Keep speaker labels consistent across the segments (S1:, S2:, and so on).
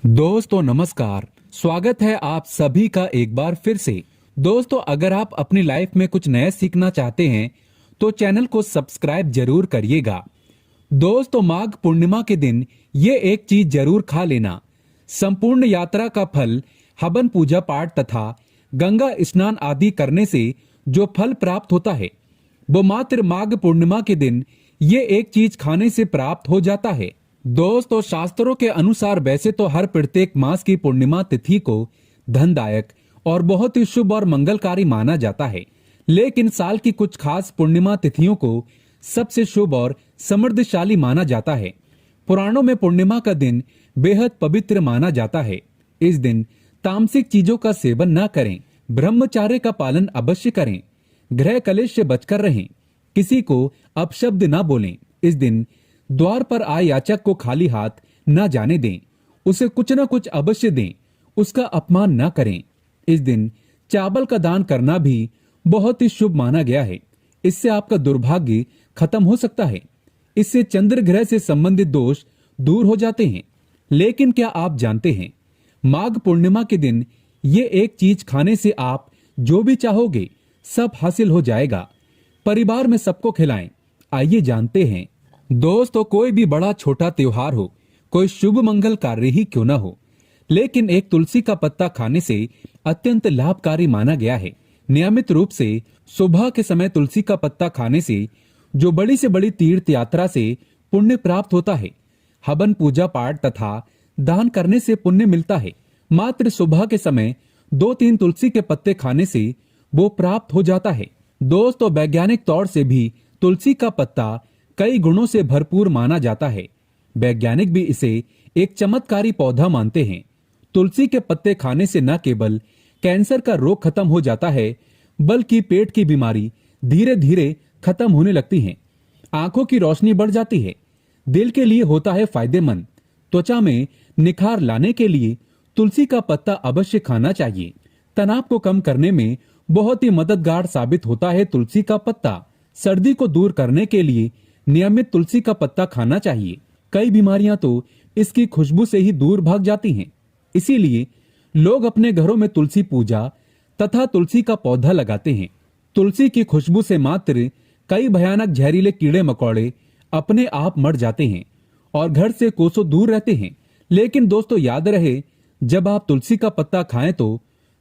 S1: दोस्तों नमस्कार। स्वागत है आप सभी का एक बार फिर से। दोस्तों अगर आप अपनी लाइफ में कुछ नया सीखना चाहते हैं तो चैनल को सब्सक्राइब जरूर करिएगा। दोस्तों माघ पूर्णिमा के दिन ये एक चीज जरूर खा लेना। संपूर्ण यात्रा का फल हवन पूजा पाठ तथा गंगा स्नान आदि करने से जो फल प्राप्त होता है वो मात्र माघ पूर्णिमा के दिन ये एक चीज खाने से प्राप्त हो जाता है। दोस्तों शास्त्रों के अनुसार वैसे तो हर प्रत्येक मास की पूर्णिमा तिथि को धनदायक और बहुत ही शुभ और मंगलकारी माना जाता है, लेकिन साल की कुछ खास पूर्णिमा तिथियों को सबसे शुभ और समृद्धशाली माना जाता है। पुराणों में पूर्णिमा का दिन बेहद पवित्र माना जाता है। इस दिन तामसिक चीजों का सेवन न करें, ब्रह्मचर्य का पालन अवश्य करें, गृह कलेश से बचकर रहें, किसी को अपशब्द न बोलें। इस दिन द्वार पर आए याचक को खाली हाथ न जाने दें, उसे कुछ न कुछ अवश्य दें, उसका अपमान न करें। इस दिन चावल का दान करना भी बहुत ही शुभ माना गया है। इससे आपका दुर्भाग्य खत्म हो सकता है। इससे चंद्र ग्रह से संबंधित दोष दूर हो जाते हैं। लेकिन क्या आप जानते हैं माघ पूर्णिमा के दिन ये एक चीज खाने से आप जो भी चाहोगे सब हासिल हो जाएगा। परिवार में सबको खिलाएं। आइए जानते हैं। दोस्तों कोई भी बड़ा छोटा त्योहार हो, कोई शुभ मंगल कार्य ही क्यों न हो, लेकिन एक तुलसी का पत्ता खाने से अत्यंत लाभकारी माना गया है। नियमित रूप से सुबह के समय तुलसी का पत्ता खाने से जो बड़ी से बड़ी तीर्थ यात्रा से पुण्य प्राप्त होता है, हवन पूजा पाठ तथा दान करने से पुण्य मिलता है। मात्र सुबह के समय 2-3 तुलसी के पत्ते खाने से वो प्राप्त हो जाता है। दोस्तों वैज्ञानिक तौर से भी तुलसी का पत्ता कई गुणों से भरपूर माना जाता है। वैज्ञानिक भी इसे एक चमत्कारी पौधा मानते हैं। तुलसी के पत्ते खाने से न केवल कैंसर का रोग खत्म हो जाता है, बल्कि पेट की बीमारी धीरे धीरे खत्म होने लगती है, आंखों की रोशनी बढ़ जाती है, दिल के लिए होता है फायदेमंद, त्वचा में निखार लाने के लिए तुलसी का पत्ता अवश्य खाना चाहिए। तनाव को कम करने में बहुत ही मददगार साबित होता है तुलसी का पत्ता। सर्दी को दूर करने के लिए नियमित तुलसी का पत्ता खाना चाहिए। कई बीमारियां तो इसकी खुशबू से ही दूर भाग जाती हैं। इसीलिए लोग अपने घरों में तुलसी पूजा तथा तुलसी का पौधा लगाते हैं। तुलसी की खुशबू से मात्र कई भयानक जहरीले कीड़े मकोड़े अपने आप मर जाते हैं और घर से कोसों दूर रहते हैं। लेकिन दोस्तों याद रहे, जब आप तुलसी का पत्ता खाएं तो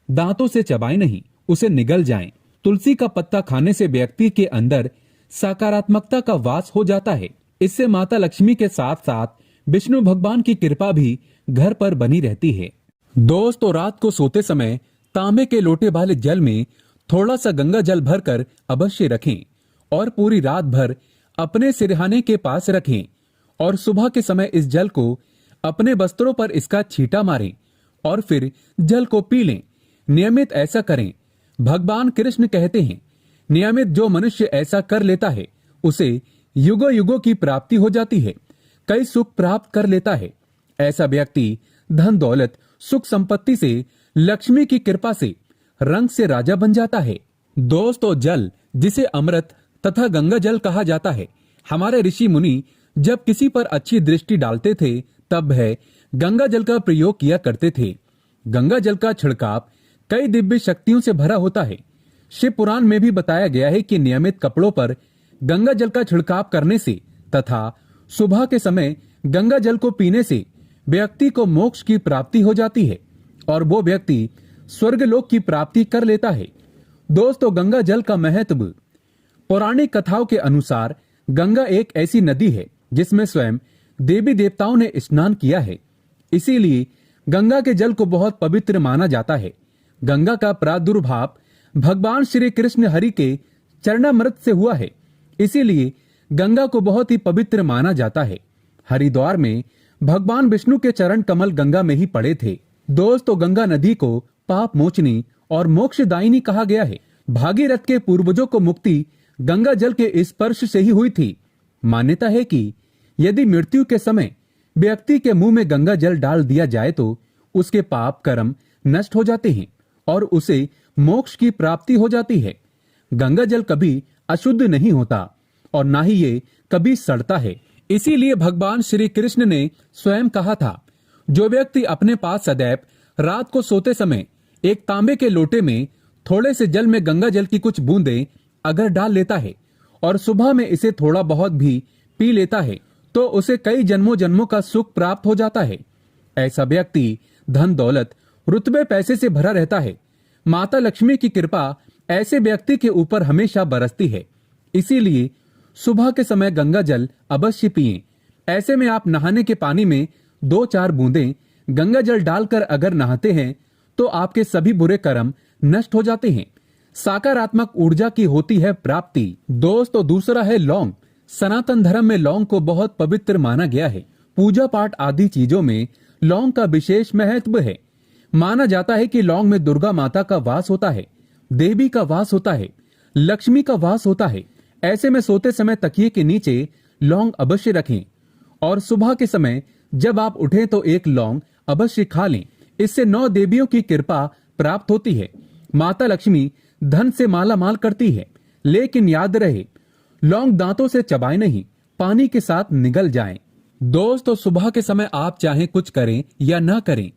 S1: दांतों से चबाएं नहीं, उसे निगल जाएं। तुलसी का पत्ता खाने से व्यक्ति के अंदर सकारात्मकता का वास हो जाता है। इससे माता लक्ष्मी के साथ साथ विष्णु भगवान की कृपा भी घर पर बनी रहती है। दोस्तों रात को सोते समय तांबे के लोटे वाले जल में थोड़ा सा गंगा जल भरकर अवश्य रखें और पूरी रात भर अपने सिरहाने के पास रखें और सुबह के समय इस जल को अपने वस्त्रों पर इसका छींटा मारें और फिर जल को पी लें। नियमित ऐसा करें। भगवान कृष्ण कहते हैं, नियमित जो मनुष्य ऐसा कर लेता है उसे युगों युगों की प्राप्ति हो जाती है, कई सुख प्राप्त कर लेता है। ऐसा व्यक्ति धन दौलत सुख संपत्ति से लक्ष्मी की कृपा से रंग से राजा बन जाता है। दोस्तों जल जिसे अमृत तथा गंगा जल कहा जाता है, हमारे ऋषि मुनि जब किसी पर अच्छी दृष्टि डालते थे तब है गंगा जल का प्रयोग किया करते थे। गंगा जल का छिड़काव कई दिव्य शक्तियों से भरा होता है। शिव पुराण में भी बताया गया है कि नियमित कपड़ों पर गंगा जल का छिड़काव करने से तथा सुबह के समय गंगा जल को पीने से व्यक्ति को मोक्ष की प्राप्ति हो जाती है और वो व्यक्ति स्वर्गलोक की प्राप्ति कर लेता है। दोस्तों गंगा जल का महत्व। पौराणिक कथाओं के अनुसार गंगा एक ऐसी नदी है जिसमें स्वयं देवी देवताओं ने स्नान किया है। इसीलिए गंगा के जल को बहुत पवित्र माना जाता है। गंगा का प्रादुर्भाव भगवान श्री कृष्ण हरि के चरणामृत से हुआ है। इसीलिए गंगा को बहुत ही पवित्र माना जाता है। हरिद्वार में भगवान विष्णु के चरण कमल गंगा में ही पड़े थे। दोस्तों गंगा नदी को पाप मोचनी और मोक्षदायिनी कहा गया है। भागीरथ के पूर्वजों को मुक्ति गंगा जल के स्पर्श से ही हुई थी। मान्यता है कि यदि मृत्यु के समय व्यक्ति के मुंह में गंगा जल डाल दिया जाए तो उसके पाप कर्म नष्ट हो जाते हैं और उसे मोक्ष की प्राप्ति हो जाती है। गंगा जल कभी अशुद्ध नहीं होता और ना ही ये कभी सड़ता है। इसीलिए भगवान श्री कृष्ण ने स्वयं कहा था, जो व्यक्ति अपने पास सदैव रात को सोते समय एक तांबे के लोटे में थोड़े से जल में गंगा जल की कुछ बूंदें अगर डाल लेता है और सुबह में इसे थोड़ा बहुत भी पी लेता है तो उसे कई जन्मों जन्मों का सुख प्राप्त हो जाता है। ऐसा व्यक्ति धन दौलत रुतबे पैसे से भरा रहता है। माता लक्ष्मी की कृपा ऐसे व्यक्ति के ऊपर हमेशा बरसती है। इसीलिए सुबह के समय गंगा जल अवश्य पिएं। ऐसे में आप नहाने के पानी में 2-4 बूंदें गंगा जल डालकर अगर नहाते हैं तो आपके सभी बुरे कर्म नष्ट हो जाते हैं। सकारात्मक ऊर्जा की होती है प्राप्ति। दोस्तों, दूसरा है लौंग। सनातन धर्म में लौंग को बहुत पवित्र माना गया है। पूजा पाठ आदि चीजों में लौंग का विशेष महत्व है। माना जाता है कि लौंग में दुर्गा माता का वास होता है, देवी का वास होता है, लक्ष्मी का वास होता है। ऐसे में सोते समय तकिए के नीचे लौंग अवश्य रखें और सुबह के समय जब आप उठें तो एक लौंग अवश्य खा लें। इससे 9 देवियों की कृपा प्राप्त होती है। माता लक्ष्मी धन से माला माल करती है। लेकिन याद रहे, लौंग दांतों से चबाएं नहीं, पानी के साथ निगल जाएं। दोस्तों, सुबह के समय आप चाहे कुछ करें या न करें,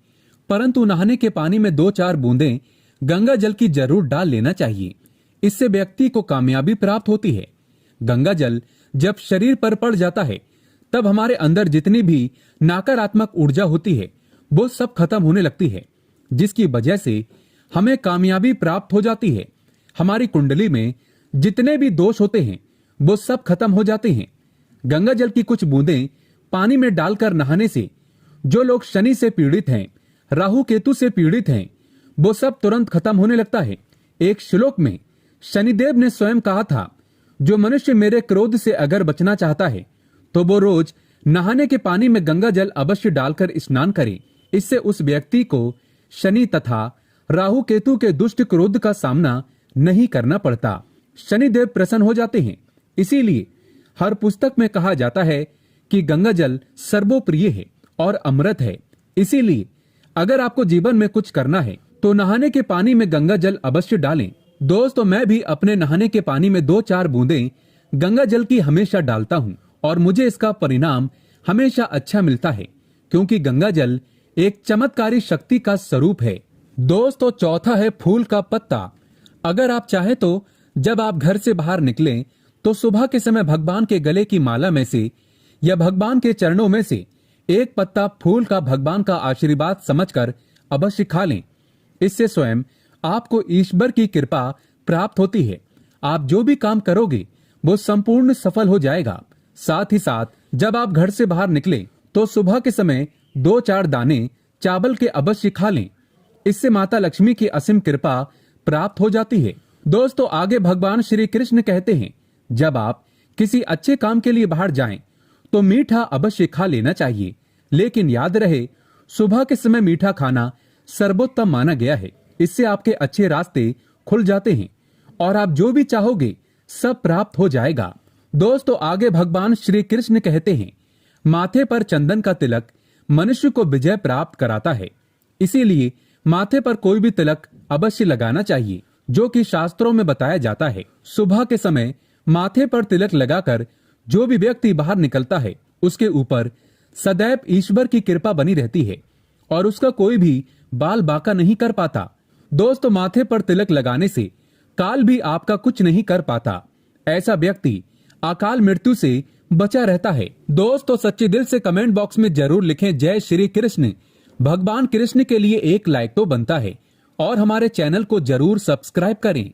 S1: परंतु नहाने के पानी में 2-4 बूंदें गंगा जल की जरूर डाल लेना चाहिए। इससे व्यक्ति को कामयाबी प्राप्त होती है। गंगा जल जब शरीर पर पड़ जाता है तब हमारे अंदर जितनी भी नकारात्मक ऊर्जा होती है वो सब खत्म होने लगती है, जिसकी वजह से हमें कामयाबी प्राप्त हो जाती है। हमारी कुंडली में जितने भी दोष होते हैं वो सब खत्म हो जाते हैं। गंगा जल की कुछ बूंदें पानी में डालकर नहाने से जो लोग शनि से पीड़ित हैं, राहु केतु से पीड़ित हैं, वो सब तुरंत खत्म होने लगता है। एक श्लोक में शनिदेव ने स्वयं कहा था, जो मनुष्य मेरे क्रोध से अगर बचना चाहता है तो वो रोज नहाने के पानी में गंगा जल अवश्य डालकर स्नान करे। इससे उस व्यक्ति को शनि तथा राहु केतु के दुष्ट क्रोध का सामना नहीं करना पड़ता। शनिदेव प्रसन्न हो जाते हैं। इसीलिए हर पुस्तक में कहा जाता है कि गंगा जल सर्वोप्रिय है और अमृत है। इसीलिए अगर आपको जीवन में कुछ करना है तो नहाने के पानी में गंगा जल अवश्य डालें। दोस्तों, मैं भी अपने नहाने के पानी में 2-4 बूंदें गंगा जल की हमेशा डालता हूँ और मुझे इसका परिणाम हमेशा अच्छा मिलता है, क्योंकि गंगा जल एक चमत्कारी शक्ति का स्वरूप है। दोस्तों, चौथा है फूल का पत्ता। अगर आप चाहें तो जब आप घर से बाहर निकलें तो सुबह के समय भगवान के गले की माला में से या भगवान के चरणों में से एक पत्ता फूल का भगवान का आशीर्वाद समझकर अवश्य खा लें। इससे स्वयं आपको ईश्वर की कृपा प्राप्त होती है। आप जो भी काम करोगे वो संपूर्ण सफल हो जाएगा। साथ ही साथ जब आप घर से बाहर निकले तो सुबह के समय 2-4 दाने चावल के अवश्य खा लें। इससे माता लक्ष्मी की असीम कृपा प्राप्त हो जाती है। दोस्तों, आगे भगवान श्री कृष्ण कहते हैं, जब आप किसी अच्छे काम के लिए बाहर जाएं तो मीठा अवश्य खा लेना चाहिए। लेकिन याद रहे, सुबह के समय मीठा खाना सर्वोत्तम माना गया है। इससे आपके अच्छे रास्ते खुल जाते हैं और आप जो भी चाहोगे सब प्राप्त हो जाएगा। दोस्तों, आगे भगवान श्री कृष्ण कहते हैं, माथे पर चंदन का तिलक मनुष्य को विजय प्राप्त कराता है। इसीलिए माथे पर कोई भी तिलक अवश्य लगाना चाहिए, जो कि शास्त्रों में बताया जाता है। सुबह के समय माथे पर तिलक लगाकर जो भी व्यक्ति बाहर निकलता है उसके ऊपर सदैव ईश्वर की कृपा बनी रहती है और उसका कोई भी बाल बांका नहीं कर पाता। दोस्तों, माथे पर तिलक लगाने से काल भी आपका कुछ नहीं कर पाता। ऐसा व्यक्ति अकाल मृत्यु से बचा रहता है। दोस्तों, सच्चे दिल से कमेंट बॉक्स में जरूर लिखें जय श्री कृष्ण। भगवान कृष्ण के लिए एक लाइक तो बनता है और हमारे चैनल को जरूर सब्सक्राइब करें।